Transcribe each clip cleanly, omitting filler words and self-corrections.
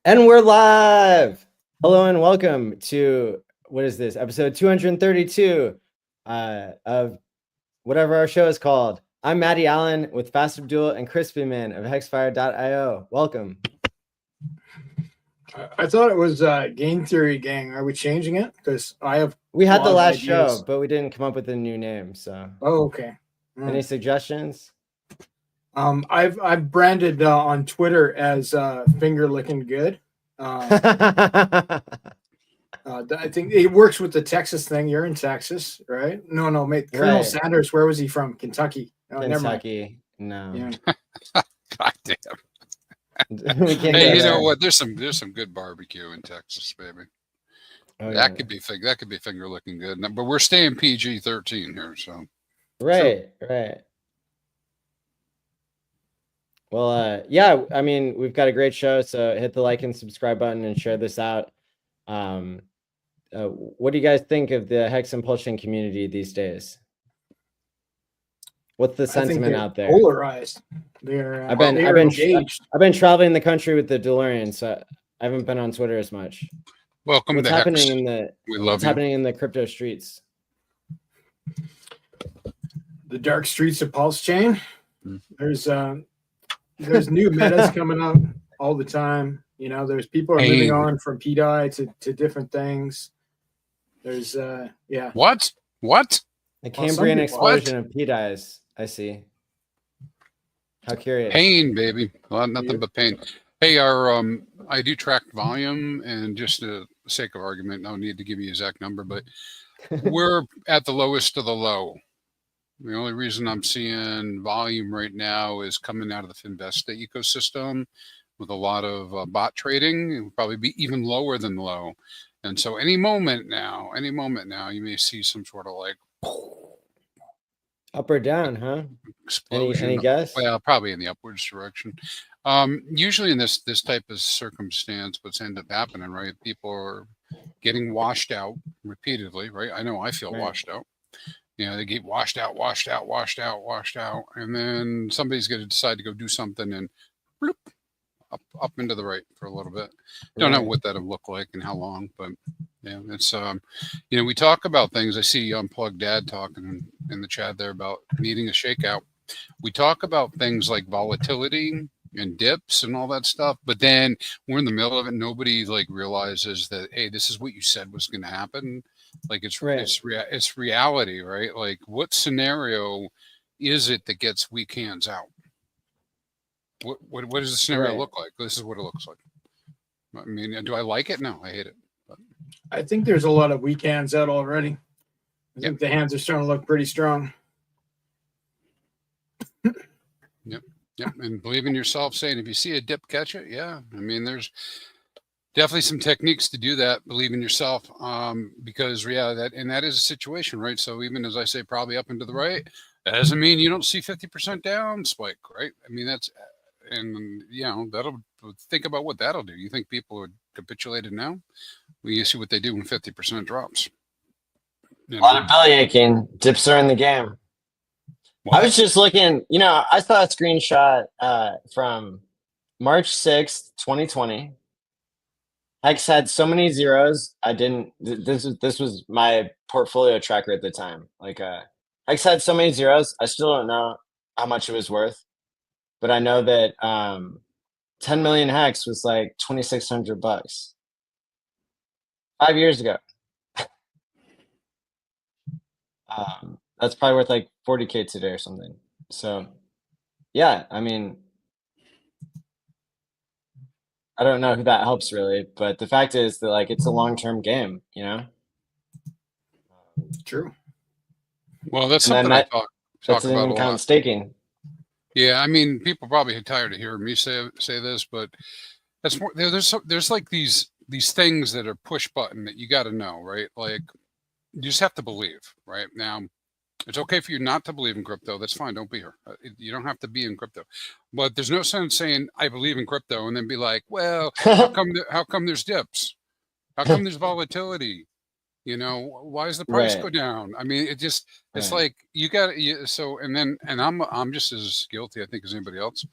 And we're live. Hello and welcome to, what is this, episode 232 of whatever our show is called. I'm Matty Allen with Fast Abdul and Crispy Man of Hexfire.io. Welcome. I thought it was Game Theory Gang. Are we changing it? Because we had the last show, but we didn't come up with a new name. So. Oh, okay. Any suggestions? I've branded on Twitter as Finger Licking Good. I think it works with the Texas thing. You're in Texas, right? No, mate. Colonel Sanders, where was he from? Kentucky. Oh, Kentucky. No. Yeah. God damn. Hey, you know what? There's some good barbecue in Texas, baby. Oh, that could be finger looking good. But we're staying PG-13 here, so. Right. Well, yeah, I mean, we've got a great show, so hit the like and subscribe button and share this out. What do you guys think of the Hex and PulseChain community these days? What's the sentiment out there? Polarized. I've been traveling the country with the DeLorean, so I haven't been on Twitter as much. Welcome what's to happening Hex. What's happening in the crypto streets? The dark streets of PulseChain. There's new metas coming up all the time. You know, there's people are moving on from PDI to different things. There's What? The Cambrian explosion of PDIs. I see. How curious. Pain, baby. Well, nothing but pain. Hey, I do track volume, and just for the sake of argument, no need to give you the exact number, but we're at the lowest of the low. The only reason I'm seeing volume right now is coming out of the Finvesta ecosystem with a lot of bot trading. It will probably be even lower than low. And so any moment now, you may see some sort of like up or down, huh? Explosion. Any guess? Well, probably in the upwards direction. Usually in this type of circumstance, what's ended up happening, right? People are getting washed out repeatedly, right? I know I feel washed out. You know, they get washed out, and then somebody's going to decide to go do something and bloop, up into the right for a little bit. Don't know what that'll look like and how long, but yeah, it's you know, we talk about things. I see Unplugged Dad talking in the chat there about needing a shakeout. We talk about things like volatility and dips and all that stuff, but then we're in the middle of it. Nobody like realizes that, hey, this is what you said was going to happen. Like it's reality, right? Like what scenario is it that gets weak hands out? What does the scenario look like? This is what it looks like. I mean, do I like it? No, I hate it. But. I think there's a lot of weak hands out already. I think the hands are starting to look pretty strong. Yep. And believe in yourself, saying if you see a dip, catch it. Yeah. I mean, there's definitely some techniques to do that. Believe in yourself, because that is a situation, right? So even as I say, probably up and to the right, that doesn't mean you don't see 50% down spike, right? I mean, that'll think about what that'll do. You think people are capitulated now? Well, you see what they do when 50% drops. A lot of belly aching. Dips are in the game. What? I was just looking, I saw a screenshot from March 6th, 2020. Hex had so many zeros. This was my portfolio tracker at the time. Hex had so many zeros. I still don't know how much it was worth, but I know that 10 million Hex was like $2,600 5 years ago. That's probably worth like 40K today or something. So yeah, I mean, I don't know if that helps really, but the fact is that like it's a long-term game, True. Well, that's something I talk about a lot. Staking. Yeah, I mean, people probably are tired of hearing me say this, but that's more. There's like these things that are push button that you got to know, right? Like you just have to believe, right? Now, it's okay for you not to believe in crypto. That's fine. Don't be here. You don't have to be in crypto. But there's no sense saying I believe in crypto and then be like, well, how come there's dips? How come there's volatility? Why does the price go down? I mean, it's like you got so, and I'm just as guilty, I think, as anybody else.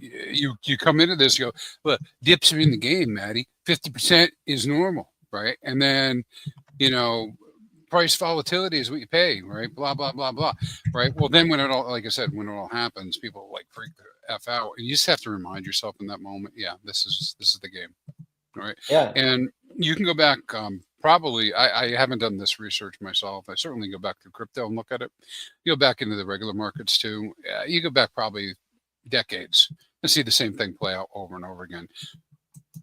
you come into this, you go, look, dips are in the game, Maddie. 50% is normal, right? And then, price volatility is what you pay, right? Blah, blah, blah, blah, right? Well, then when it all, like I said, when it all happens, people like freak the F out. And you just have to remind yourself in that moment, yeah, this is the game, right? Yeah. And you can go back, probably, I haven't done this research myself. I certainly go back to crypto and look at it. You go back into the regular markets too. You go back probably decades and see the same thing play out over and over again.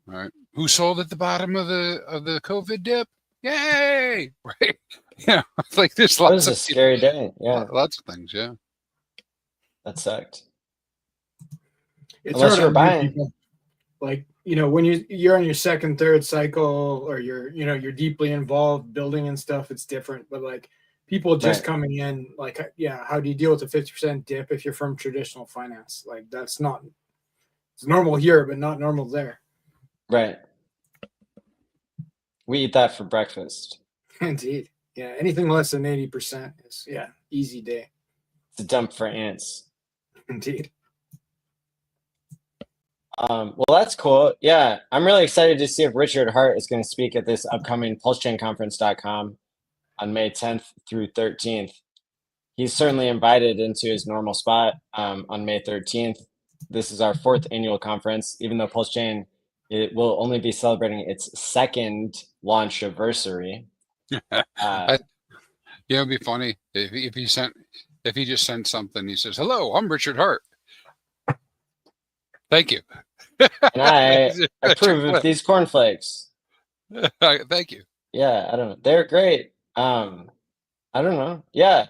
All right. Who sold at the bottom of the COVID dip? Yay! Right? Yeah. Like this. That was a scary day. Yeah. Lots of things. Yeah. That sucked. It's Unless hard you're on buying. people. Like, when you're on your second, third cycle, or you're deeply involved building and stuff, it's different. But like people just coming in, like, yeah, how do you deal with a 50% dip if you're from traditional finance? Like it's normal here, but not normal there. Right. We eat that for breakfast. Indeed. Yeah. Anything less than 80% is, easy day. It's a dump for ants. Indeed. Well, that's cool. Yeah. I'm really excited to see if Richard Hart is going to speak at this upcoming PulseChainConference.com on May 10th through 13th. He's certainly invited into his normal spot on May 13th. This is our 4th annual conference, even though PulseChain it will only be celebrating its 2nd launch anniversary. It'd be funny if he just sent something. He says, "Hello, I'm Richard Hart. Thank you." And I approve of these cornflakes. Thank you. Yeah, I don't know. They're great. I don't know. Yeah,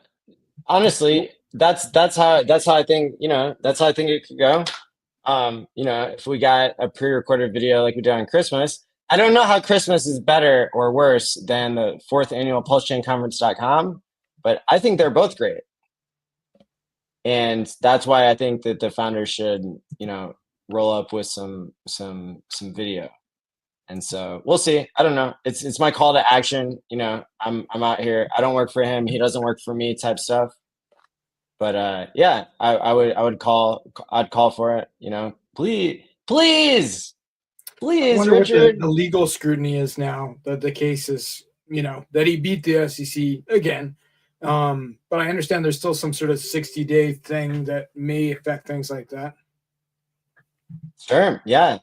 honestly, that's how I think. That's how I think it could go. If we got a pre-recorded video like we did on Christmas, I don't know how Christmas is better or worse than the 4th annual PulseChainConference.com, but I think they're both great. And that's why I think that the founders should, roll up with some video. And so we'll see. I don't know. It's my call to action. I'm out here. I don't work for him. He doesn't work for me type stuff. But I'd call for it. Please, I wonder Richard. what the legal scrutiny is now that the case is, that he beat the SEC again. But I understand there's still some sort of 60-day thing that may affect things like that. Sure. Yeah.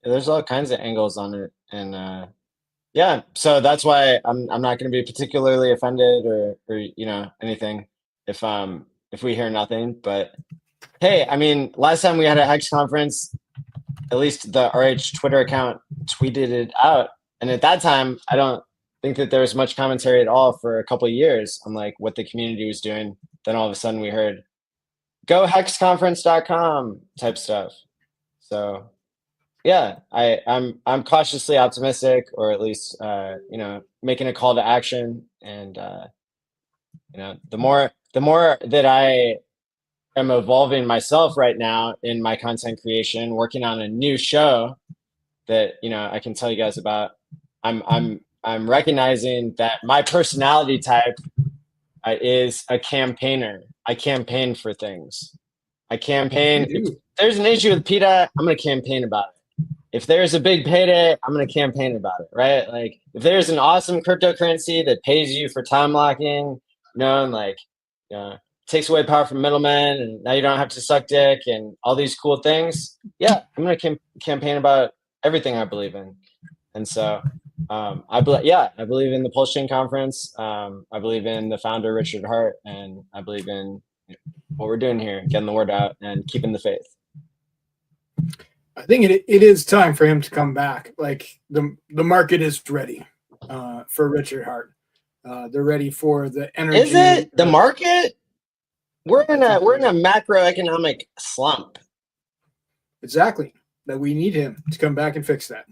There's all kinds of angles on it. And so that's why I'm not going to be particularly offended or anything if we hear nothing. But hey, I mean, last time we had a Hex conference, at least the RH Twitter account tweeted it out. And at that time, I don't think that there was much commentary at all for a couple of years on like what the community was doing. Then all of a sudden we heard go hexconference.com type stuff. So yeah, I'm cautiously optimistic, or at least making a call to action. And the more that I am evolving myself right now in my content creation, working on a new show that I can tell you guys about. I'm recognizing that my personality type is a campaigner. I campaign for things. I campaign. If there's an issue with PETA, I'm going to campaign about it. If there's a big payday, I'm going to campaign about it, right? Like if there's an awesome cryptocurrency that pays you for time locking, takes away power from middlemen, and now you don't have to suck dick and all these cool things. Yeah, I'm going to campaign about everything I believe in. And so I believe in the PulseChain Conference. I believe in the founder, Richard Hart, and I believe in what we're doing here, getting the word out and keeping the faith. I think it is time for him to come back. Like the market is ready for Richard Hart. They're ready for the energy. Is it the market? We're in a macroeconomic slump. Exactly. That we need him to come back and fix that.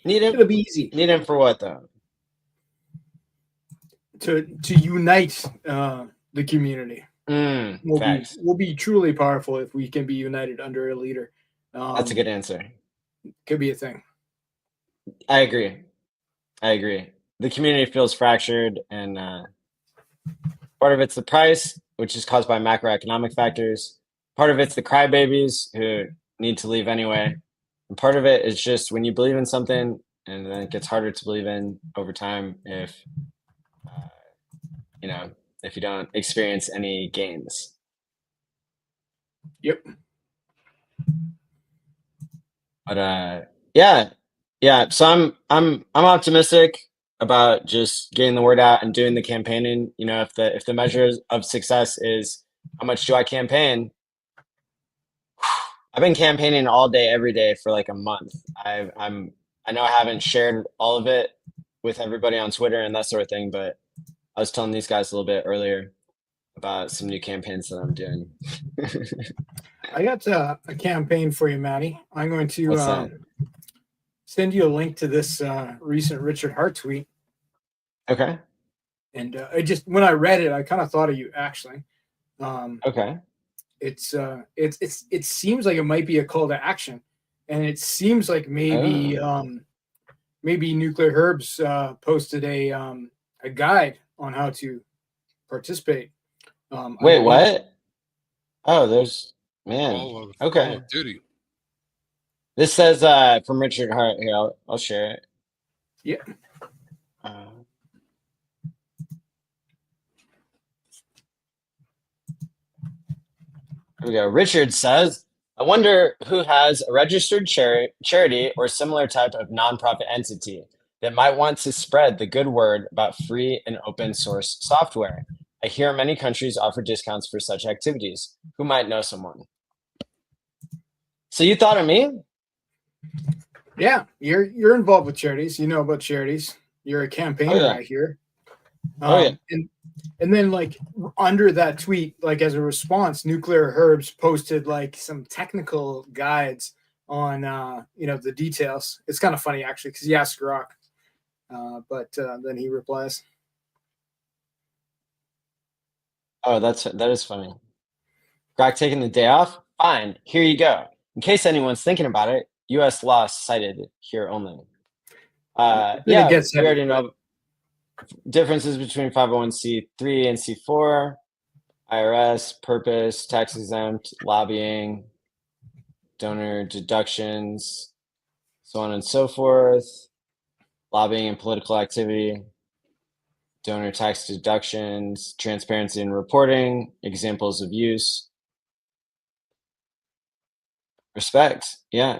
Need him? It'll be easy. Need him for what though? To unite the community. We'll be truly powerful if we can be united under a leader. That's a good answer. Could be a thing. I agree. The community feels fractured, and part of it's the price, which is caused by macroeconomic factors. Part of it's the crybabies who need to leave anyway. And part of it is just when you believe in something, and then it gets harder to believe in over time if if you don't experience any gains. Yep. But yeah. So I'm optimistic about just getting the word out and doing the campaigning. If the measure of success is how much do I campaign, I've been campaigning all day, every day for like a month. I know I haven't shared all of it with everybody on Twitter and that sort of thing, but I was telling these guys a little bit earlier about some new campaigns that I'm doing. I got a campaign for you, Maddie. I'm going to What's that? send you a link to this recent Richard Hart tweet. Okay. And when I read it, I kind of thought of you actually. Okay. It seems like it might be a call to action, and it seems like maybe Nuclear Herbs posted a guide on how to participate. Wait, what? Oh, there's man. Call Okay. of Duty. This says from Richard Hart. Here, I'll share it. Yeah. Here we go. Richard says, I wonder who has a registered charity or similar type of nonprofit entity that might want to spread the good word about free and open source software. I hear many countries offer discounts for such activities. Who might know someone? So you thought of me? Yeah, you're involved with charities. You know about charities. You're a campaigner, I hear. And then like under that tweet, like as a response, Nuclear Herbs posted like some technical guides on the details. It's kind of funny actually because he asked Grok, but then he replies. Oh, that is funny. Grok taking the day off? Fine, here you go. In case anyone's thinking about it, U.S. law cited here only. We already know differences between 501c3 and c4, IRS, purpose, tax exempt, lobbying, donor deductions, so on and so forth, lobbying and political activity, donor tax deductions, transparency and reporting, examples of use, respect. Yeah.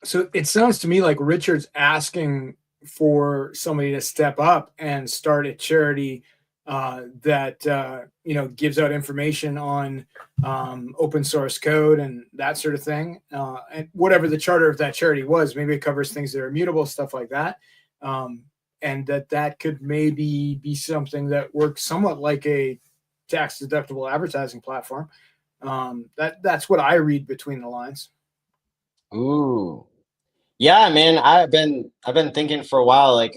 So it sounds to me like Richard's asking for somebody to step up and start a charity that gives out information on open source code and that sort of thing, and whatever the charter of that charity was. Maybe it covers things that are immutable, stuff like that, and that could maybe be something that works somewhat like a tax deductible advertising platform. That's what I read between the lines. Ooh. Yeah, man, I've been thinking for a while, like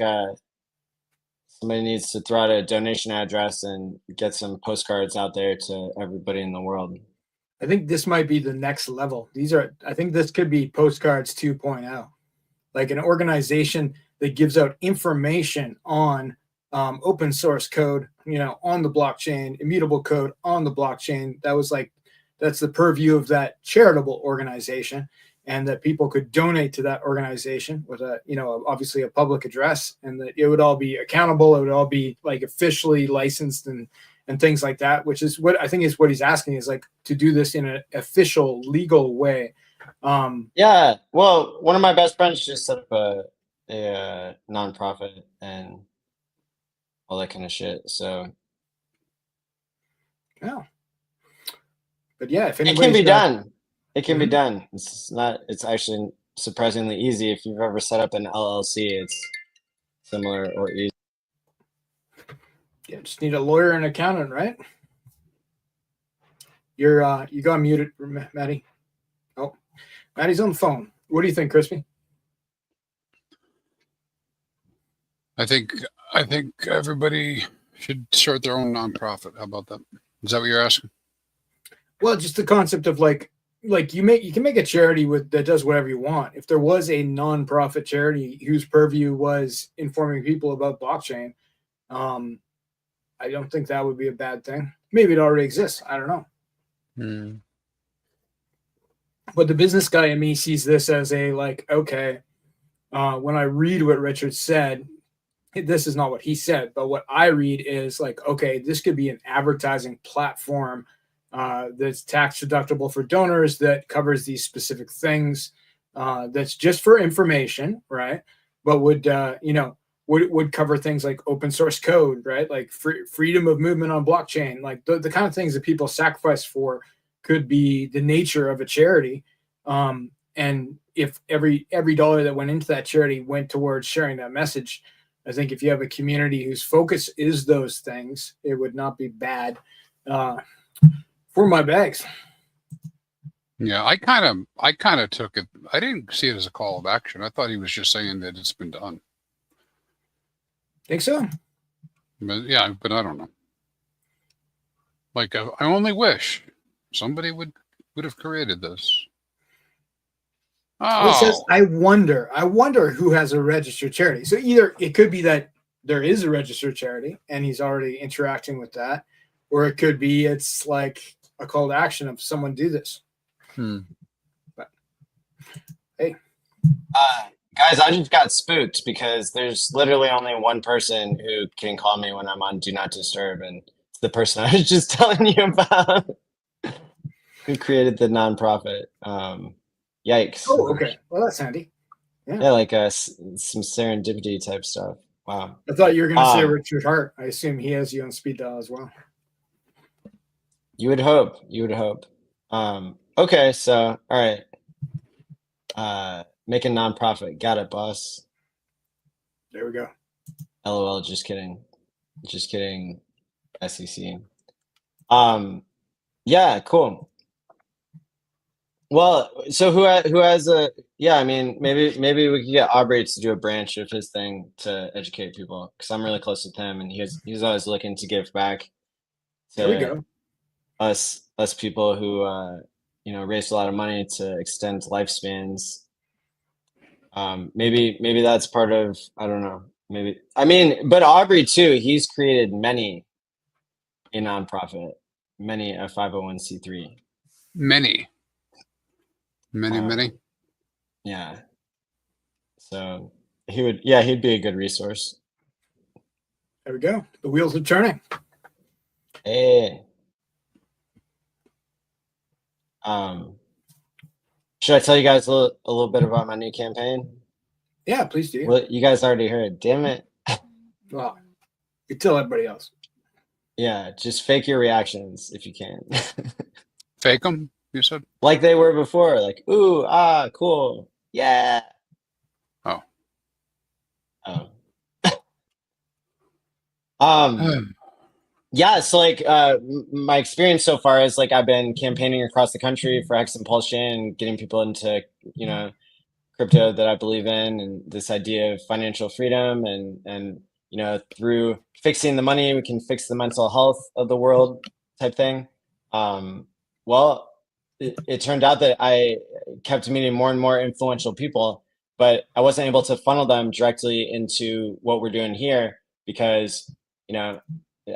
somebody needs to throw out a donation address and get some postcards out there to everybody in the world. I think this might be the next level. I think this could be postcards 2.0, like an organization that gives out information on open source code, on the blockchain, immutable code on the blockchain. That's the purview of that charitable organization. And that people could donate to that organization with obviously a public address, and that it would all be accountable. It would all be like officially licensed and things like that, which is what I think is what he's asking, is like to do this in an official, legal way. Yeah. Well, one of my best friends just set up a nonprofit and all that kind of shit. So. Yeah. But yeah, if it can be done. It can be done. It's actually surprisingly easy. If you've ever set up an LLC, it's similar or easy. Yeah, just need a lawyer and accountant, right? You got muted, Maddie. Oh, Maddie's on the phone. What do you think, Crispy? I think everybody should start their own nonprofit. How about that? Is that what you're asking? Well, just the concept of like you can make a charity that does whatever you want. If there was a nonprofit charity whose purview was informing people about blockchain, I don't think that would be a bad thing. Maybe it already exists. I don't know. But the business guy in me sees this as a like, okay, when I read what Richard said, this is not what he said, but what I read is like, okay, this could be an advertising platform that's tax deductible for donors that covers these specific things. That's just for information, right? But would would cover things like open source code, right? Like freedom of movement on blockchain, like the kind of things that people sacrifice for could be the nature of a charity. And if every dollar that went into that charity went towards sharing that message, I think if you have a community whose focus is those things, it would not be bad for my bags. Yeah, I kind of took it. I didn't see it as a call of action. I thought he was just saying that it's been done. Think so? But yeah, but I don't know. Like I only wish somebody would have created this. Well, it says, Oh, I wonder who has a registered charity. So either it could be that there is a registered charity and he's already interacting with that, or it could be it's like a call to action of someone do this. But hey, Guys, I just got spooked because there's literally only one person who can call me when I'm on Do Not Disturb, and it's the person I was just telling you about who created the nonprofit. Yikes. oh, okay. Well, that's handy. Yeah, like some serendipity type stuff. Wow. I thought you were going to say Richard Hart. I assume he has you on speed dial as well. You would hope. You would hope. Okay, so all right. Make a nonprofit. Got it, boss. There we go. LOL. Just kidding. Just kidding. SEC. Yeah. Cool. Well, so who has a? Yeah, I mean, maybe we could get Aubrey to do a branch of his thing to educate people, because I'm really close with him, and he's always looking to give back There we to go. us people who raised a lot of money to extend lifespans. Maybe that's part of, I don't know. Maybe, I mean, but Aubrey too, he's created many a nonprofit, many a 501c3. many. Yeah. So he'd be a good resource. There we go. The wheels are turning. Hey. Should I tell you guys a little bit about my new campaign? Yeah, please do. Well, you guys already heard. Damn it. Well, you tell everybody else. Yeah, just fake your reactions if you can. Fake them, you said? Like they were before. Like, ooh, ah, cool. Yeah. Oh. Yeah, so like my experience so far is like I've been campaigning across the country for Hex and PulseChain, getting people into, crypto that I believe in, and this idea of financial freedom, and through fixing the money, we can fix the mental health of the world type thing. Well, it turned out that I kept meeting more and more influential people, but I wasn't able to funnel them directly into what we're doing here because,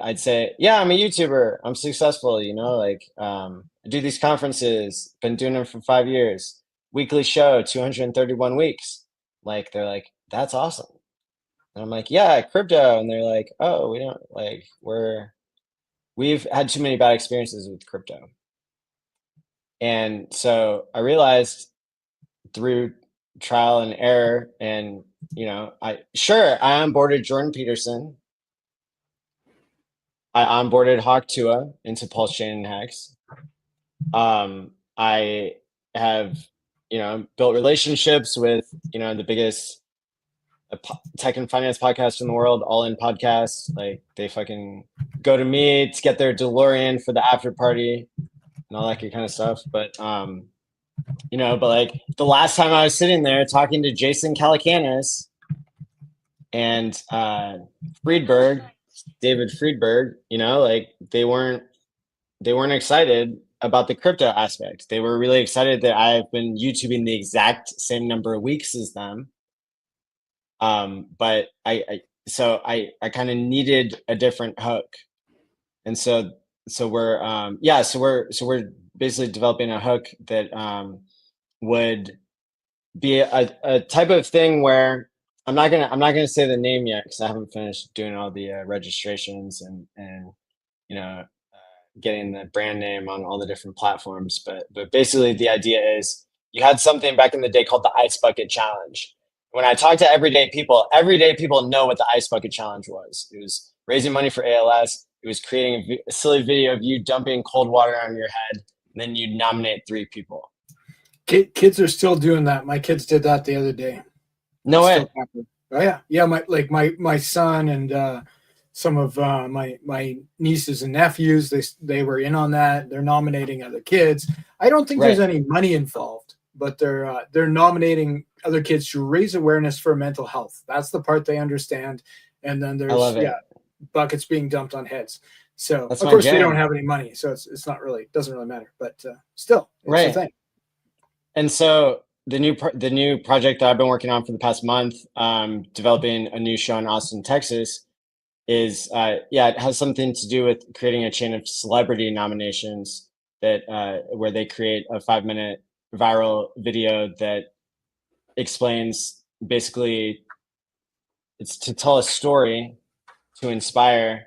I'd say, yeah, I'm a YouTuber. I'm successful, I do these conferences, been doing them for 5 years, weekly show, 231 weeks. Like, they're like, that's awesome. And I'm like, yeah, crypto. And they're like, oh, we've had too many bad experiences with crypto. And so I realized through trial and error, and, I onboarded Jordan Peterson. I onboarded Hawk Tua into PulseChain and Hex. I have, built relationships with, the biggest tech and finance podcast in the world, All In Podcast. Like, they fucking go to me to get their DeLorean for the after party and all that kind of stuff. But, but like the last time I was sitting there talking to Jason Calacanis and David Friedberg, they weren't excited about the crypto aspect. They were really excited that I've been YouTubing the exact same number of weeks as them. But I kind of needed a different hook. And so we're basically developing a hook that would be a type of thing where I'm not gonna say the name yet because I haven't finished doing all the registrations and getting the brand name on all the different platforms. But basically the idea is you had something back in the day called the Ice Bucket Challenge. When I talk to everyday people know what the Ice Bucket Challenge was. It was raising money for ALS. It was creating a silly video of you dumping cold water on your head, and then you nominate 3 people. Kids are still doing that. My kids did that the other day. No way. Oh yeah. My son and some of my nieces and nephews, they were in on that. They're nominating other kids. I don't think there's any money involved, but they're nominating other kids to raise awareness for mental health. That's the part they understand. And then there's buckets being dumped on heads. So of course they don't have any money, so it's not really, doesn't really matter. But still, it's a thing. And so the new project that I've been working on for the past month, developing a new show in Austin, Texas, is it has something to do with creating a chain of celebrity nominations that where they create a 5-minute viral video that explains, basically it's to tell a story to inspire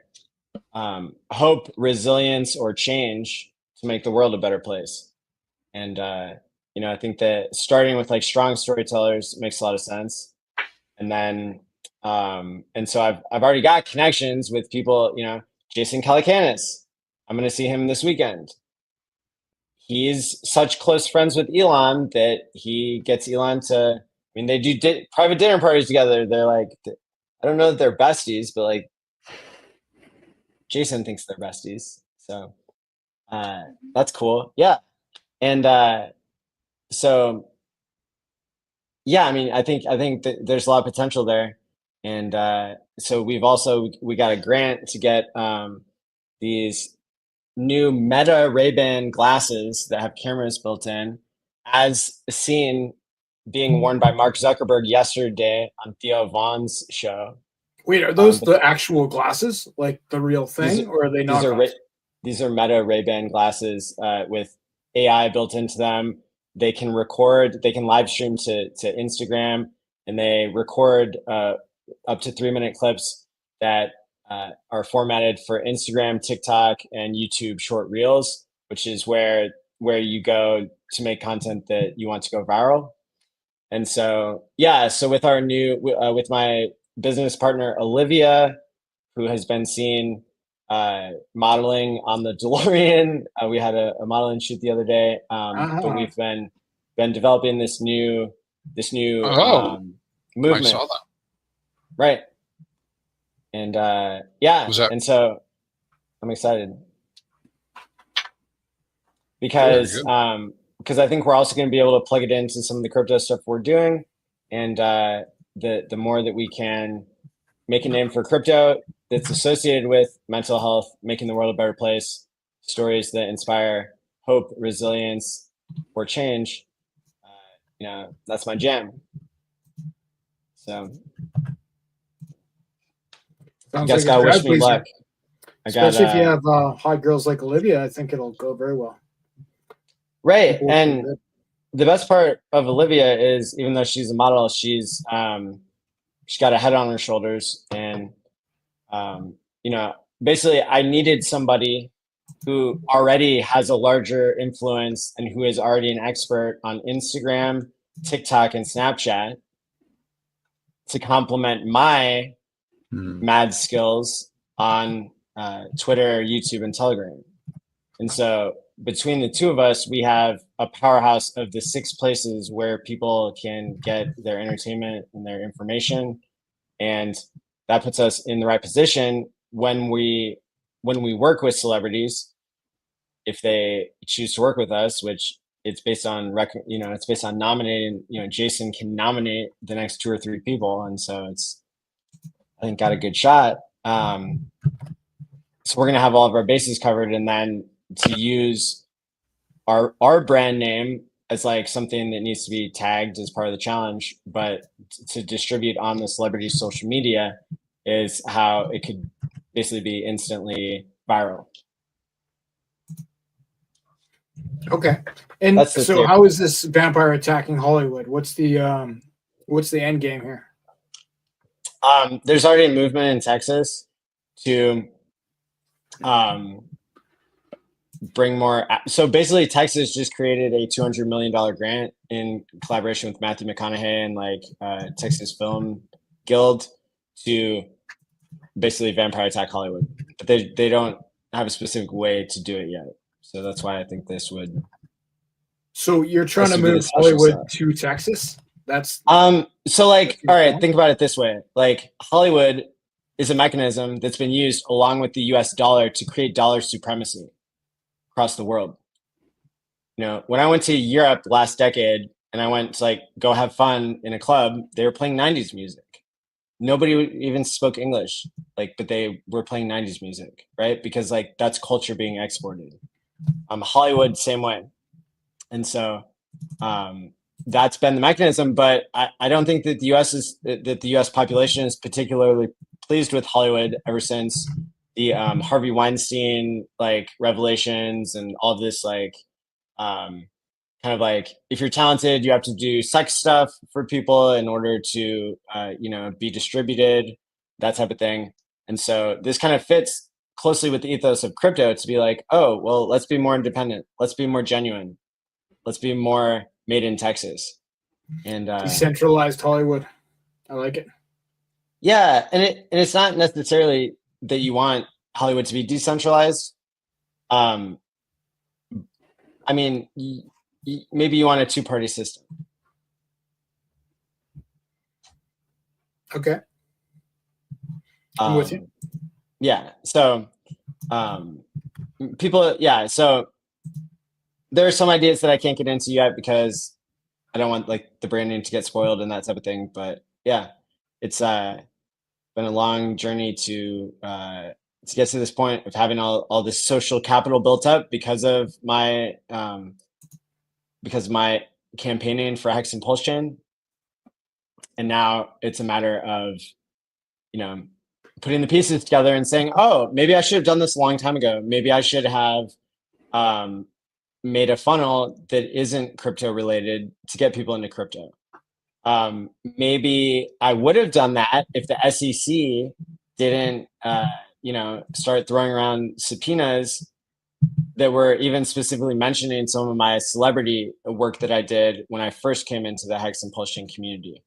hope, resilience, or change to make the world a better place. And I think that starting with like strong storytellers makes a lot of sense. And then and so I've already got connections with people, Jason Calacanis. I'm going to see him this weekend. He's such close friends with Elon that he gets Elon to, they do private dinner parties together. They're like, I don't know that they're besties, but like Jason thinks they're besties. So that's cool. Yeah. And so, yeah, I think that there's a lot of potential there. And so we got a grant to get these new Meta Ray-Ban glasses that have cameras built in, as seen being worn by Mark Zuckerberg yesterday on Theo Vaughn's show. Wait, are those the actual glasses, like the real thing, or are they not? These are Meta Ray-Ban glasses with AI built into them. They can live stream to Instagram, and they record up to 3-minute clips that are formatted for Instagram, TikTok, and YouTube short reels, which is where you go to make content that you want to go viral. And so, so with our new, with my business partner, Olivia, who has been seen modeling on the DeLorean. We had a modeling shoot the other day, but we've been developing this new movement. I saw that. Right. And and so I'm excited because I think we're also going to be able to plug it into some of the crypto stuff we're doing, and the more that we can make a name for crypto that's associated with mental health, making the world a better place, stories that inspire hope, resilience, or change, that's my jam. So sounds you guys like gotta wish me luck. Especially if you have hot girls like Olivia, I think it'll go very well. Right. And the best part of Olivia is, even though she's a model, she's got a head on her shoulders. And, basically I needed somebody who already has a larger influence and who is already an expert on Instagram, TikTok, and Snapchat to complement my mad skills on Twitter, YouTube, and Telegram. And so between the two of us, we have a powerhouse of the 6 places where people can get their entertainment and their information. And that puts us in the right position when we work with celebrities, if they choose to work with us, which it's based on it's based on nominating. Jason can nominate the next 2 or 3 people, and so it's, I think, got a good shot. So we're gonna have all of our bases covered, and then to use our brand name as like something that needs to be tagged as part of the challenge, but to distribute on the celebrity social media is how it could basically be instantly viral. Okay. And That's the so theory. how is this vampire attacking Hollywood? What's the end game here? There's already a movement in Texas to bring more. So basically, Texas just created a $200 million grant in collaboration with Matthew McConaughey and like Texas Film Guild to basically vampire attack Hollywood, but they don't have a specific way to do it yet. So that's why I think this would. So you're trying to This would be the move special Hollywood sauce. to Texas? That's So like, your all right, point? think about it this way. Like Hollywood is a mechanism that's been used along with the US dollar to create dollar supremacy across the world. You know, when I went to Europe last decade and I went to like go have fun in a club, they were playing 90s music. Nobody even spoke English, like, but they were playing 90s music, right? Because like that's culture being exported. Hollywood, same way. And so that's been the mechanism, but I don't think that the US population is particularly pleased with Hollywood ever since the Harvey Weinstein like revelations and all this like kind of like if you're talented, you have to do sex stuff for people in order to be distributed, that type of thing. And so this kind of fits closely with the ethos of crypto to be like, oh, well, let's be more independent. Let's be more genuine. Let's be more made in Texas. And Decentralized Hollywood. I like it. yeah, and it's not necessarily that you want Hollywood to be decentralized. I mean, maybe you want a two-party system. Okay. I'm with you. Yeah. So people, yeah. So there are some ideas that I can't get into yet because I don't want like the branding to get spoiled and that type of thing. But yeah, it's been a long journey to get to this point of having all this social capital built up because of my campaigning for Hex and PulseChain. And now it's a matter of, putting the pieces together and saying, oh, maybe I should have done this a long time ago. Maybe I should have made a funnel that isn't crypto related to get people into crypto. Maybe I would have done that if the SEC didn't, start throwing around subpoenas that were even specifically mentioning some of my celebrity work that I did when I first came into the Hex and PulseChain community.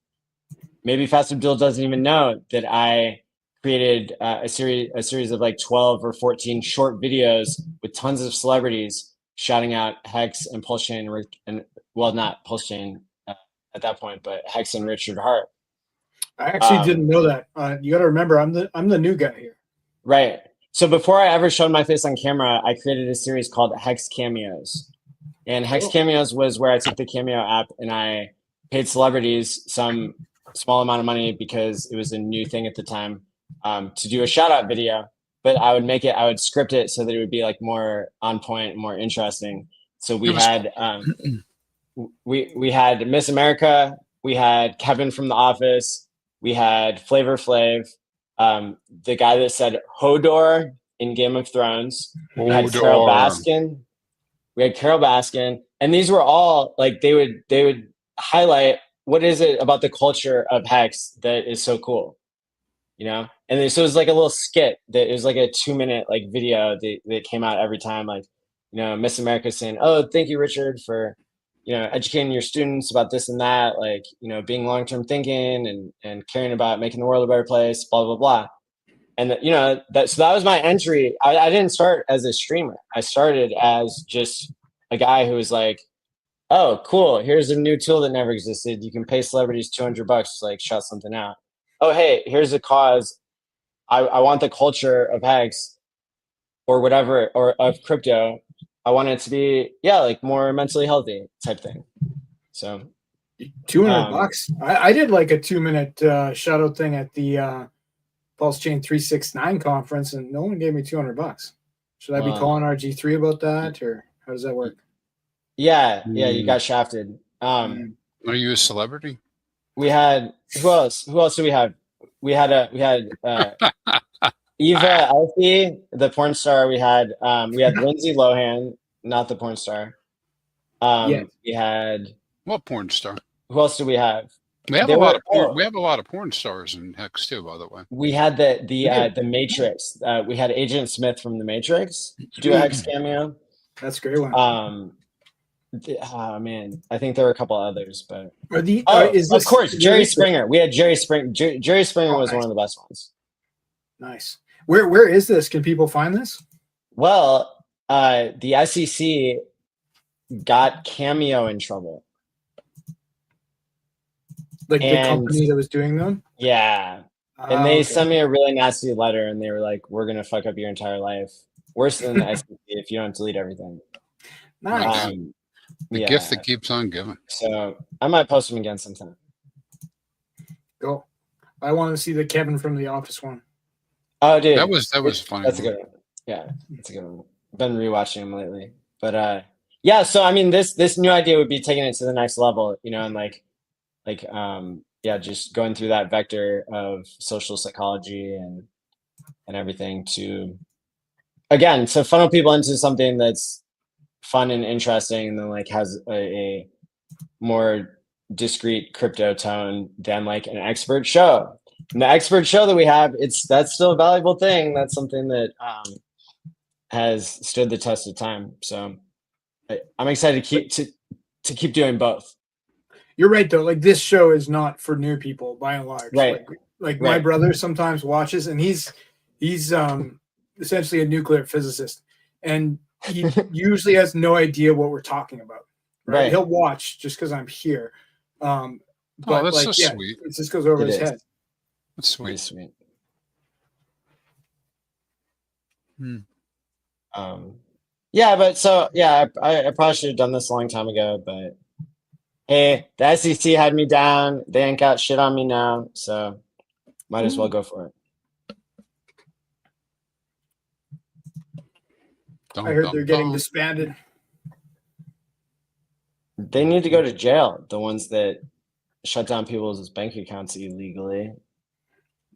Maybe Fast Abdul doesn't even know that I created a series of like 12 or 14 short videos with tons of celebrities shouting out Hex and PulseChain, and well, not PulseChain at that point, but Hex and Richard Hart. I actually didn't know that. You got to remember, I'm the new guy here. Right. So before I ever showed my face on camera, I created a series called Hex Cameos. And Hex Cameos was where I took the Cameo app and I paid celebrities some small amount of money because it was a new thing at the time to do a shout out video. But I would script it so that it would be like more on point, more interesting. So we had we had Miss America, we had Kevin from The Office, we had Flavor Flav, the guy that said Hodor in Game of Thrones. We had Carol Baskin. And these were all like they would highlight what is it about the culture of Hex that is so cool, And so it was like a little skit that it was like a 2-minute like video that came out every time, like Miss America saying, "Oh, thank you, Richard, for educating your students about this and that, like being long-term thinking and caring about making the world a better place, blah blah blah." And so that was my entry. I didn't start as a streamer. I started as just a guy who was like, oh, cool, here's a new tool that never existed. You can pay celebrities $200 to like shout something out. Oh, hey, here's a cause. I want the culture of Hex or whatever, or of crypto. I want it to be, like more mentally healthy type thing. So $200. I did like a 2-minute shout out thing at the PulseChain 369 conference, and no one gave me $200. Should I be calling RG3 about that, or how does that work? Yeah, you got shafted. Are you a celebrity? We had who else do we have? We had Eva Elfie, the porn star. We had Lindsay Lohan, not the porn star. Yes. We had, What porn star? who else do we have? We have There a lot were- of porn. oh. We have a lot of porn stars in Hex too, by the way. We had the Matrix. We had Agent Smith from the Matrix do a Hex cameo. That's a great one. Oh man, I think there were a couple others, but Is of this course Jerry really- Springer. We had Jerry Springer. Jerry Springer Oh, was nice. one of the best ones. Nice. Where is this? Can people find this? Well, the SEC got Cameo in trouble. Like the And- company that was doing them? Yeah, and they Okay. sent me a really nasty letter, and they were like, "We're gonna fuck up your entire life. Worse than the SEC if you don't delete everything." Nice. The gift that keeps on giving. So I might post them again sometime. Go. I want to see the Kevin from The Office one. Oh, dude, That was funny. That's a good one. Yeah, that's a good one. Been rewatching them lately, but yeah. So I mean, this new idea would be taking it to the next level, you know, and yeah, just going through that vector of social psychology and everything to, again, to funnel people into something that's fun and interesting, and then like has a more discreet crypto tone than like an expert show. And the expert show that we have, that's still a valuable thing. That's something that has stood the test of time. So I'm excited to keep doing both. You're right though. Like this show is not for new people by and large. Right. Like my Right. brother sometimes watches, and he's essentially a nuclear physicist, and he usually has no idea what we're talking about. Right. Right. He'll watch just because I'm here. But that's like, so yeah, sweet. it just goes over It his is. head. That's Pretty sweet. sweet. Yeah, but so yeah, I probably should have done this a long time ago, but hey, the SEC had me down. They ain't got shit on me now, so might as well go for it. I heard they're getting disbanded. They need to go to jail. The ones that shut down people's bank accounts illegally.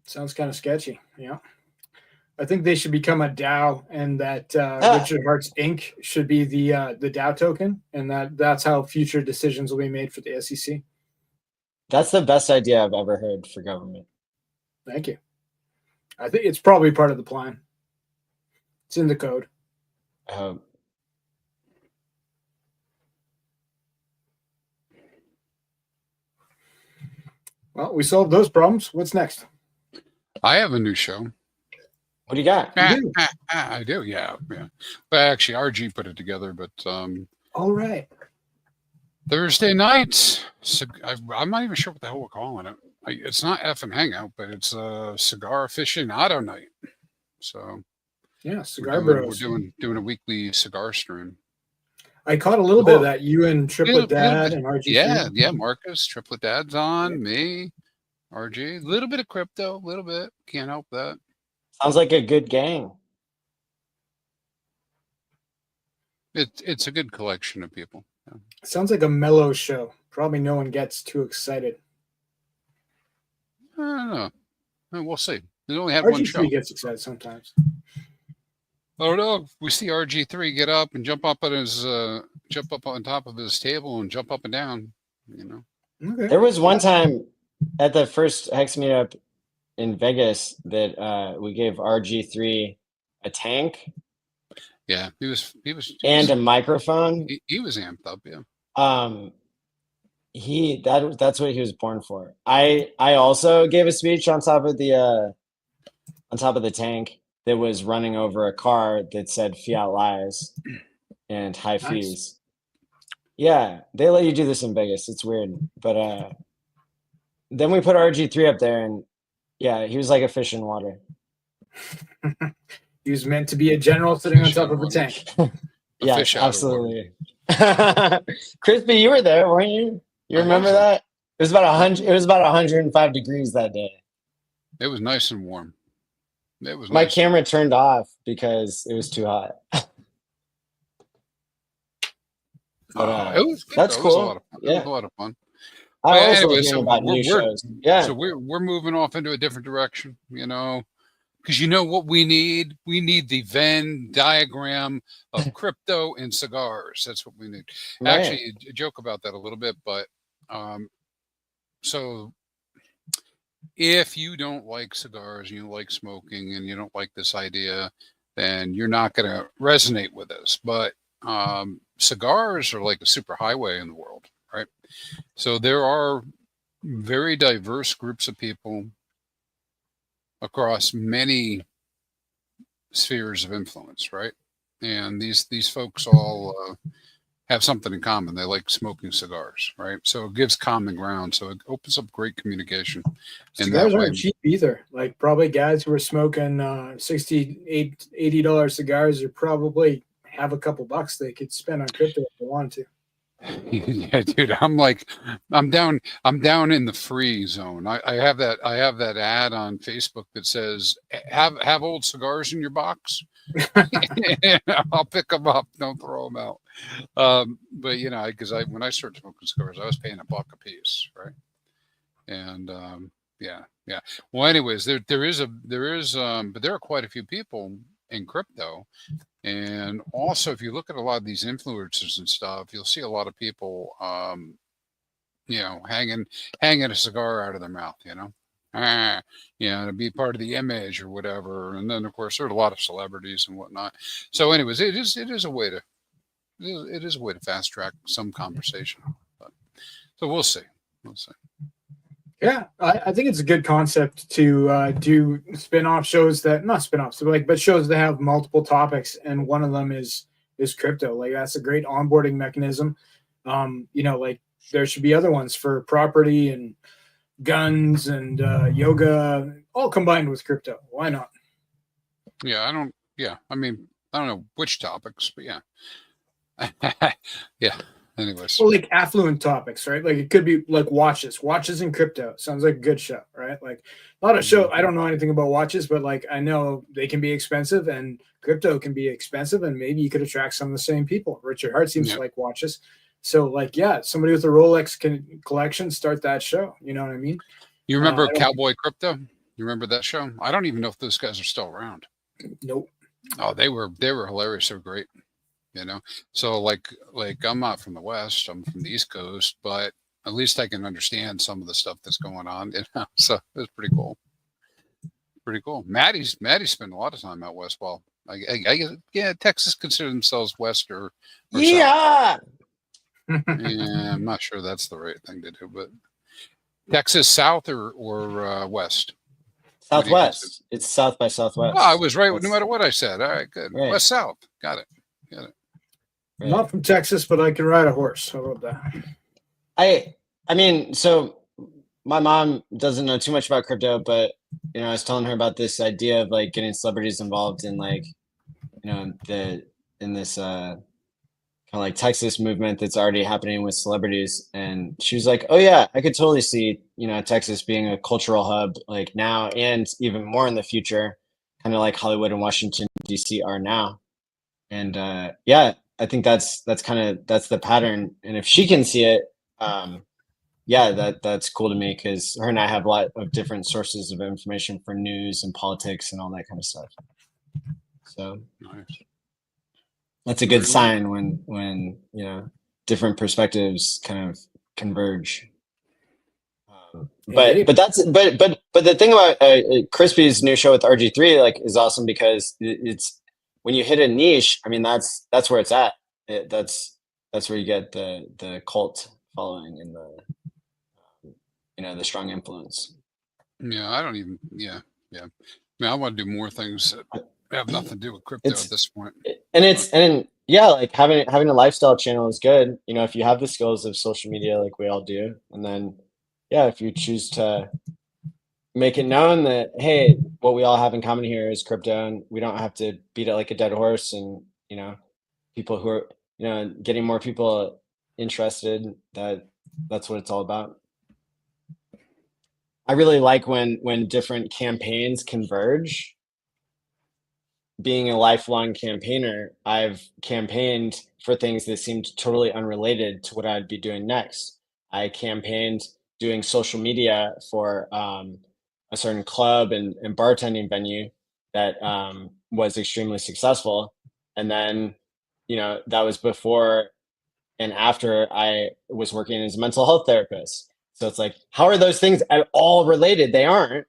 Sounds kind of sketchy. Yeah. I think they should become a DAO, and that Richard Hart's Inc. should be the DAO token, and that's how future decisions will be made for the SEC. That's the best idea I've ever heard for government. Thank you. I think it's probably part of the plan. It's in the code. I hope. Well, we solved those problems. What's next? I have a new show. What do you got? I do, yeah. But actually, RG put it together. But All right. Thursday nights, I'm not even sure what the hell we're calling it. It's not FM Hangout, but it's a cigar aficionado night. So Yeah, Cigar we're Bros. doing a weekly cigar stream. I caught a little bit of that. You and Triplet Dad and RG. Yeah, Marcus, Triplet Dad's on, me, RG, a little bit of crypto, a little bit. Can't help that. Sounds like a good gang. It's a good collection of people. Yeah. Sounds like a mellow show. Probably no one gets too excited. I don't know. We'll see. They only have one show. RG3 gets excited sometimes. I don't know. We see RG3 get up and jump up on top of his table and jump up and down. You know. Okay. There was one time at the first Hex meetup in Vegas that we gave RG3 a tank. Yeah, he was and a microphone. He was amped up. Yeah. That's what he was born for. I also gave a speech on top of the tank that was running over a car that said "Fiat lies" and high fees. Yeah, they let you do this in Vegas. It's weird, but then we put RG3 up there, and yeah, he was like a fish in water. He was meant to be a general sitting on top of a tank. Yeah, absolutely. Crispy, you were there, weren't you? You remember that? It was about 100. It was about 105 degrees that day. It was nice and warm. It was. My camera turned off because it was too hot. But, it was good, that's though. cool. It was a lot of fun. Yeah. It was a lot of fun. I also was hearing about new shows. Yeah. So we're moving off into a different direction. You know, because you know what we need? We need the Venn diagram of crypto and cigars. That's what we need. Right. Actually, a joke about that a little bit, but so if you don't like cigars and you like smoking and you don't like this idea, then you're not going to resonate with us. But cigars are like a super highway in the world, right? So there are very diverse groups of people across many spheres of influence, right? And these folks all have something in common. They like smoking cigars, right? So it gives common ground. So it opens up great communication. Cigars aren't cheap either. Like probably guys who are smoking $68, $80 cigars are probably have a couple bucks they could spend on crypto if they wanted to. Yeah, dude, I'm down in the free zone. I have that ad on Facebook that says have old cigars in your box. I'll pick them up, don't throw them out. But you know, because when I started smoking cigars, I was paying $1 a piece, right? And yeah. Well, anyways, there is but there are quite a few people in crypto. And also, if you look at a lot of these influencers and stuff, you'll see a lot of people, you know, hanging a cigar out of their mouth, you know, to be part of the image or whatever. And then, of course, there are a lot of celebrities and whatnot. So, anyways, it is a way to fast track some conversation. So we'll see. Yeah, I think it's a good concept to do spin-off shows not spin-offs, but shows that have multiple topics, and one of them is crypto. Like that's a great onboarding mechanism. You know, like there should be other ones for property and guns and yoga, all combined with crypto. Why not? Yeah, I mean, I don't know which topics, but yeah. Yeah. Anyways. Well, like affluent topics, right? Like it could be like watches and crypto. Sounds like a good show, right? Like a lot of show. I don't know anything about watches, but like I know they can be expensive and crypto can be expensive, and maybe you could attract some of the same people. Richard Hart seems to like watches. So like, yeah, somebody with a Rolex collection, start that show. You know what I mean? You remember Cowboy Crypto? You remember that show? I don't even know if those guys are still around. Nope. Oh, they were hilarious. They're great. You know, so like I'm not from the West, I'm from the East Coast, but at least I can understand some of the stuff that's going on. You know, so it's pretty cool. Maddie's spent a lot of time out west. Well, I guess, Texas consider themselves west or yeah. South. Yeah, I'm not sure that's the right thing to do, but Texas South or West. Southwest. It's South by Southwest. Oh, I was right no matter what I said. All right, good. Right. West South. Got it. Right. Not from Texas, but I can ride a horse. How about that? I mean, so my mom doesn't know too much about crypto, but you know, I was telling her about this idea of like getting celebrities involved in like, you know, in this kind of like Texas movement that's already happening with celebrities. And she was like, oh yeah, I could totally see, you know, Texas being a cultural hub like now and even more in the future, kind of like Hollywood and Washington, DC are now. And yeah, I think that's the pattern. And if she can see it, yeah, that's cool to me because her and I have a lot of different sources of information for news and politics and all that kind of stuff. So nice. That's a good sign when you know different perspectives kind of converge. But the thing about Crispy's new show with RG3 like is awesome because it's when you hit a niche. I mean that's where it's at. That's where you get the cult following and the you know the strong influence. Yeah, I don't even. Yeah. I mean, I want to do more things that have nothing to do with crypto at this point. And yeah, like having a lifestyle channel is good. You know, if you have the skills of social media, like we all do, and then yeah, if you choose to make it known that hey, what we all have in common here is crypto, and we don't have to beat it like a dead horse, and you know, people who are you know getting more people interested. That's what it's all about. I really like when different campaigns converge. Being a lifelong campaigner, I've campaigned for things that seemed totally unrelated to what I'd be doing next. I campaigned doing social media for a certain club and bartending venue that was extremely successful. And then, that was before and after I was working as a mental health therapist. So it's like, how are those things at all related? They aren't.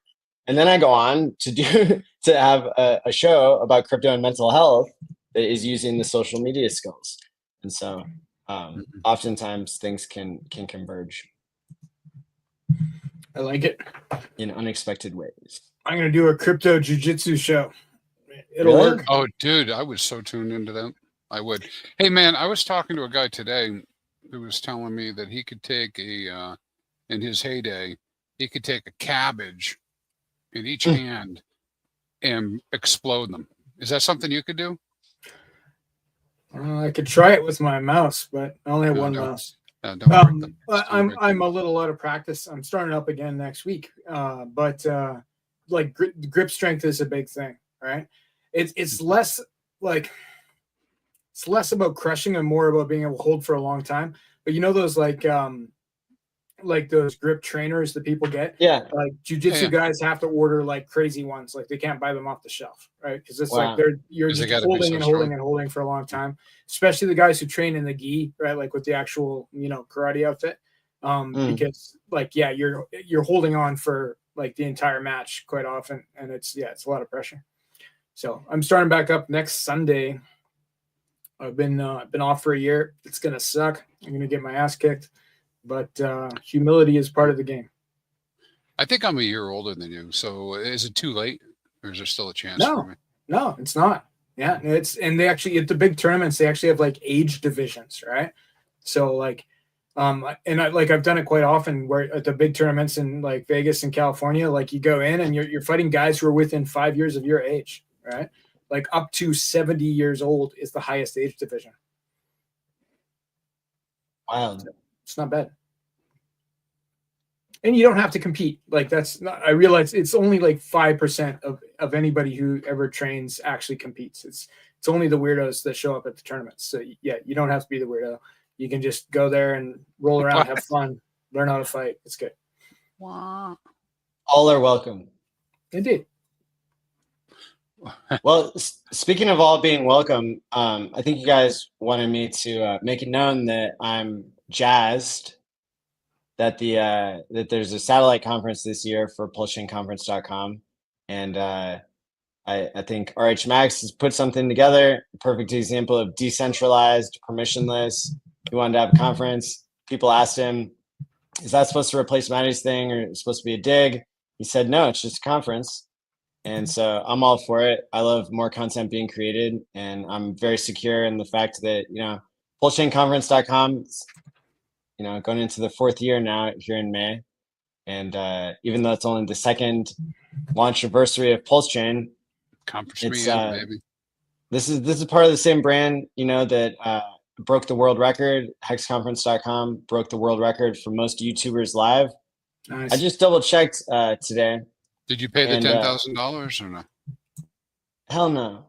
And then I go on to have a show about crypto and mental health that is using the social media skills. And so oftentimes things can converge. I like it. In unexpected ways. I'm going to do a crypto jiu-jitsu show. It'll Really? work. Oh, dude, I was so tuned into that. I would. Hey, man, I was talking to a guy today who was telling me that he could take in his heyday, he could take a cabbage in each hand and explode them. Is that something you could do? I could try it with my mouse, but I only have one mouse. Don't break them. I'm a little out of practice. I'm starting up again next week. But like grip strength is a big thing, right? It's less like it's less about crushing and more about being able to hold for a long time. But those like those grip trainers that people get. Yeah. Like jiu-jitsu guys have to order like crazy ones. Like they can't buy them off the shelf, right? Because it's like you're just holding and holding and holding for a long time. Especially the guys who train in the gi, right? Like with the actual, karate outfit. Because you're holding on for like the entire match quite often. And it's a lot of pressure. So I'm starting back up next Sunday. I've been off for a year. It's gonna suck. I'm gonna get my ass kicked. But humility is part of the game. I think I'm a year older than you. So is it too late, or is there still a chance for me? No, it's not. Yeah, and they actually at the big tournaments they actually have like age divisions, right? So like, I've done it quite often where at the big tournaments in like Vegas and California, like you go in and you're fighting guys who are within 5 years of your age, right? Like up to 70 years old is the highest age division. Wow. It's not bad. And you don't have to compete. Like that's not, I realize it's only like 5% of anybody who ever trains actually competes. It's only the weirdos that show up at the tournaments. So yeah, you don't have to be the weirdo. You can just go there and roll around, have fun, learn how to fight. It's good. Wow. All are welcome. Indeed. Well, speaking of all being welcome, I think you guys wanted me to make it known that I'm jazzed that that there's a satellite conference this year for PulseChainConference.com, and I think RHMAX has put something together. Perfect example of decentralized, permissionless. He wanted to have a conference. People asked him, "Is that supposed to replace Matty's thing, or is it supposed to be a dig?" He said, "No, it's just a conference." And so I'm all for it. I love more content being created, and I'm very secure in the fact that, PulseChainConference.com, going into the 4th year now here in May. And even though it's only the 2nd launch anniversary of PulseChain, this is part of the same brand, that broke the world record. HexConference.com broke the world record for most YouTubers live. Nice. I just double checked today. Did you pay the $10,000 or no? Hell no.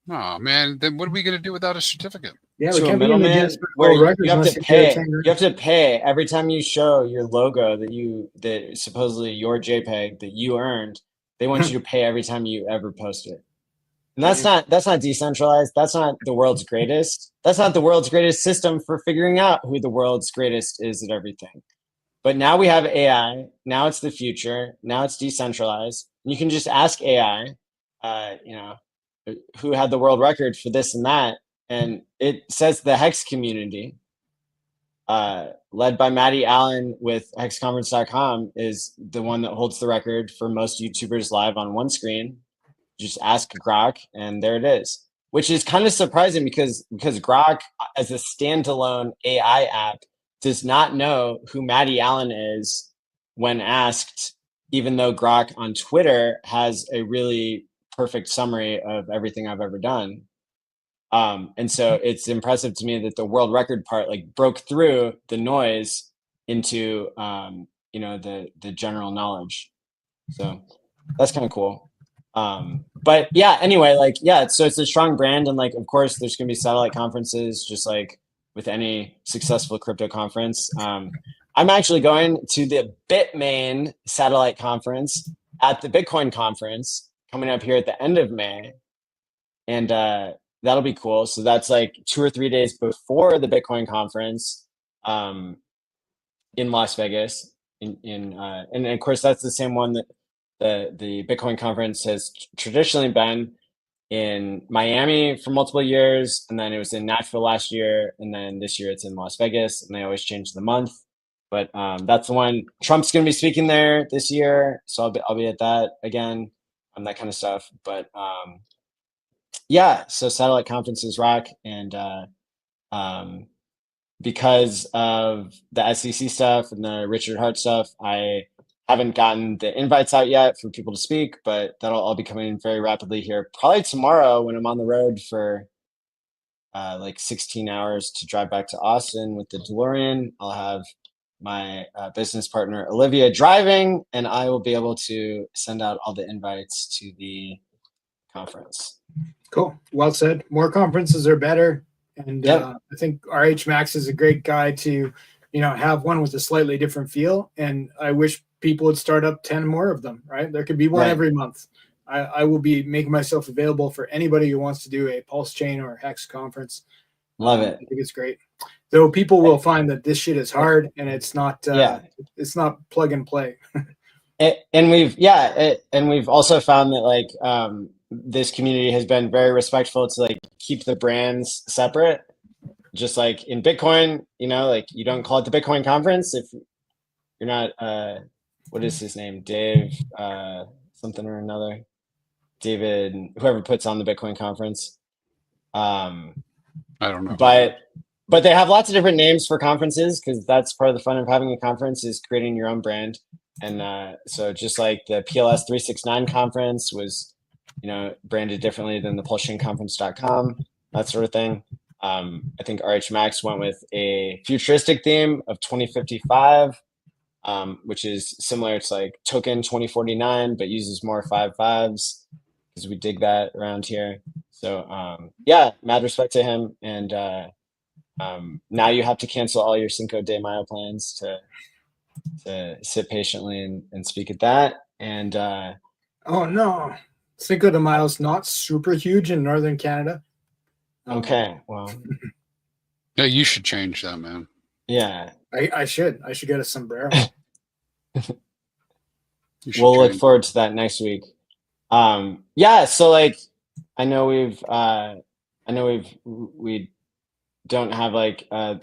Oh man, then what are we gonna do without a certificate? Yeah, we can't be in the where you have to pay. You have to pay every time you show your logo that supposedly your JPEG that you earned. They want you to pay every time you ever post it. And that's not decentralized. That's not the world's greatest. That's not the world's greatest system for figuring out who the world's greatest is at everything. But now we have AI. Now it's the future. Now it's decentralized. And you can just ask AI, who had the world record for this and that. And it says the Hex community, led by Matty Allen with HexConference.com, is the one that holds the record for most YouTubers live on one screen. Just ask Grok, and there it is. Which is kind of surprising because Grok, as a standalone AI app, does not know who Matty Allen is when asked, even though Grok on Twitter has a really perfect summary of everything I've ever done. And so it's impressive to me that the world record part broke through the noise into the general knowledge. So that's kind of cool. But yeah, anyway, so it's a strong brand, and of course there's gonna be satellite conferences just like with any successful crypto conference. I'm actually going to the Bitmain satellite conference at the Bitcoin conference coming up here at the end of May, and that'll be cool. So that's like 2 or 3 days before the Bitcoin conference in Las Vegas. And of course, that's the same one that the Bitcoin conference has traditionally been in Miami for multiple years, and then it was in Nashville last year, and then this year it's in Las Vegas, and they always change the month. But that's the one. Trump's going to be speaking there this year, so I'll be at that again, that kind of stuff. But yeah, so satellite conferences rock, and because of the SEC stuff and the Richard Hart stuff, I haven't gotten the invites out yet for people to speak, but that'll all be coming very rapidly here. Probably tomorrow when I'm on the road for like 16 hours to drive back to Austin with the DeLorean. I'll have my business partner Olivia driving, and I will be able to send out all the invites to the conference. Cool. Well said. More conferences are better. And I think RHMAX is a great guy to, have one with a slightly different feel. And I wish people would start up 10 more of them, right? There could be one every month. I will be making myself available for anybody who wants to do a PulseChain or Hex conference. Love it. I think it's great. Though people will find that this shit is hard and it's not it's not plug and play. And we've also found that like this community has been very respectful to like keep the brands separate. Just like in Bitcoin, like you don't call it the Bitcoin conference if you're not what is his name? Dave something or another. David, whoever puts on the Bitcoin conference. I don't know. But they have lots of different names for conferences because that's part of the fun of having a conference is creating your own brand. And so just like the PLS 369 conference was, branded differently than the PulseChainConference.com, that sort of thing. I think RHMAX went with a futuristic theme of 2055, which is similar to like Token 2049, but uses more 5.5s because we dig that around here. So mad respect to him. And now you have to cancel all your Cinco de Mayo plans to sit patiently and speak at that. And oh no, Cinco de Mayo is not super huge in northern Canada. Okay, well, yeah, you should change that, man. Yeah, I should get a sombrero. We'll look forward to that next week. So like I know we don't have like the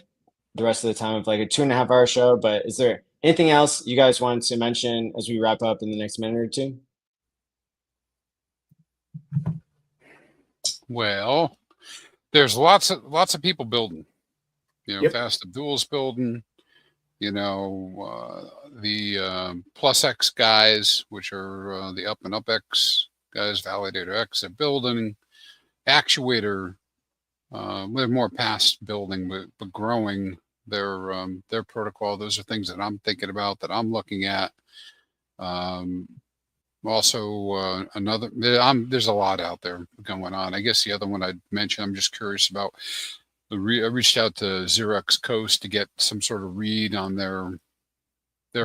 rest of the time of like a 2.5 hour show, but is there anything else you guys want to mention as we wrap up in the next minute or two? Well, there's lots of people building. Fast Abdul's building. The Plus X guys, which are the Up and Up X guys, Validator X, they're building. Actuator, they're more past building, but growing their protocol. Those are things that I'm thinking about, that I'm looking at. Also, there's a lot out there going on. I guess the other one I'd mention, I'm just curious about. I reached out to Xerox Coast to get some sort of read on their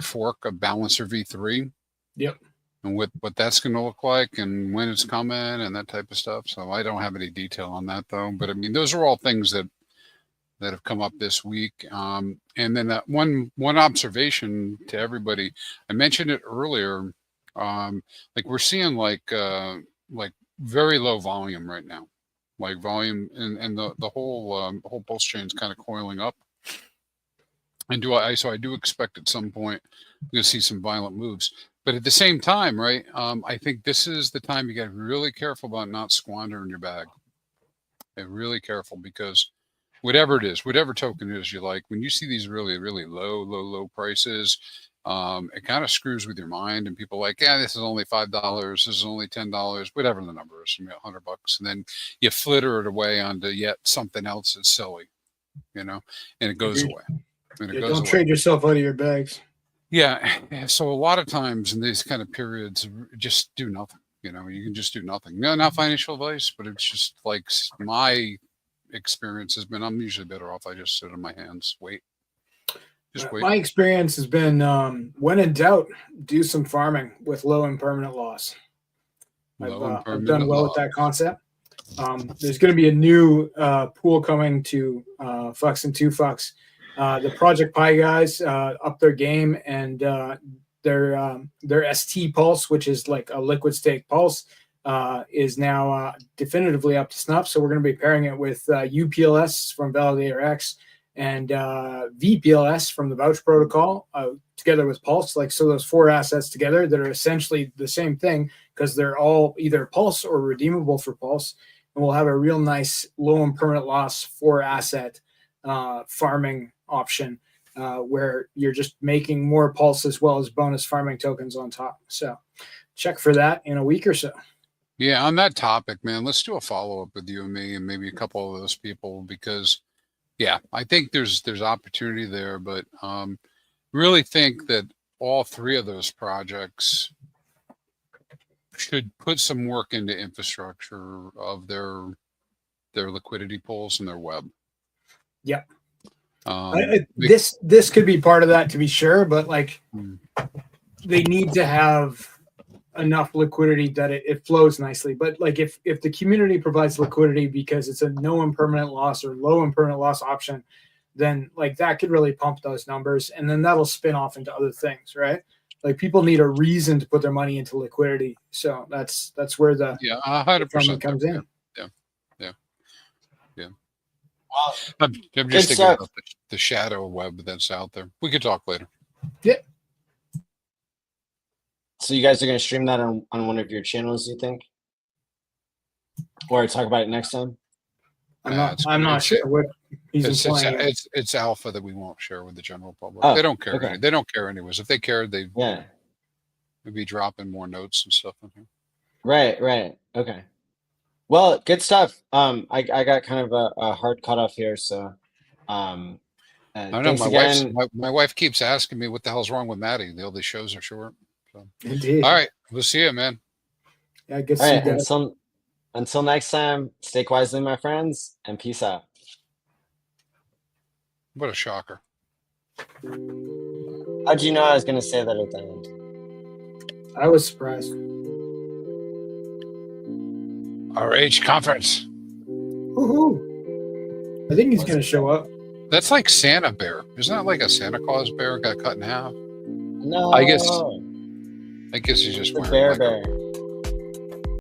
fork of Balancer V3. Yep. And what that's going to look like and when it's coming and that type of stuff. So I don't have any detail on that though. But I mean, those are all things that have come up this week. And then that one observation to everybody, I mentioned it earlier. Like we're seeing like very low volume right now, like volume and the whole pulse chain is kind of coiling up. And so I do expect at some point we're going to see some violent moves. But at the same time, right, I think this is the time you got to be really careful about not squandering your bag. And really careful, because whatever it is, whatever token it is you like, when you see these really, really low prices, it kind of screws with your mind. And people are like, yeah, this is only $5, this is only $10, whatever the number is, $100. And then you flitter it away onto yet something else that's silly, and it goes away. Don't trade yourself out of your bags. Yeah. So a lot of times in these kind of periods, just do nothing. You can just do nothing. No, not financial advice, but it's just like my experience has been, I'm usually better off. I just sit on my hands, wait. Just wait. My experience has been, when in doubt, do some farming with low and permanent loss. I've done well with that concept. There's going to be a new pool coming to Fucks and 2 Fucks. The Project Pi guys up their game, and their ST Pulse, which is like a liquid stake pulse, is now definitively up to snuff. So we're going to be pairing it with UPLS from Validator X and VPLS from the Vouch protocol together with Pulse. Like, so those 4 assets together that are essentially the same thing because they're all either Pulse or redeemable for Pulse. And we'll have a real nice low and permanent loss 4 asset farming option where you're just making more Pulse as well as bonus farming tokens on top. So check for that in a week or so. Yeah, on that topic, man, let's do a follow-up with you and me and maybe a couple of those people, because yeah, I think there's opportunity there, but really think that all 3 of those projects should put some work into infrastructure of their liquidity pools and their web. Yep. This could be part of that, to be sure, but like they need to have enough liquidity that it flows nicely. But like if the community provides liquidity because it's a no impermanent loss or low impermanent loss option, then like that could really pump those numbers, and then that'll spin off into other things, right? Like people need a reason to put their money into liquidity. So that's where the 100% comes in. Well, I'm just thinking about the shadow web that's out there. We could talk later. Yeah. So you guys are going to stream that on one of your channels, you think? Or talk about it next time? I'm not sure what he's implying. It's alpha that we won't share with the general public. Oh, they don't care. okay. They don't care anyways. If they cared, they'd Yeah. be dropping more notes and stuff in here. Right. Okay. Well, good stuff. I got kind of a hard cutoff here, so I know my wife keeps asking me what the hell's wrong with Maddie. These shows are short. So. Indeed. All right, we'll see you, man. Yeah, I guess. All right, until next time, stay wisely, my friends, and peace out. What a shocker! How'd you know I was going to say that at the end? I was surprised. RH Conference. Woohoo! I think he's going to show up. That's like Santa bear. Isn't that like a Santa Claus bear got cut in half? No. I guess he's just the wearing bear.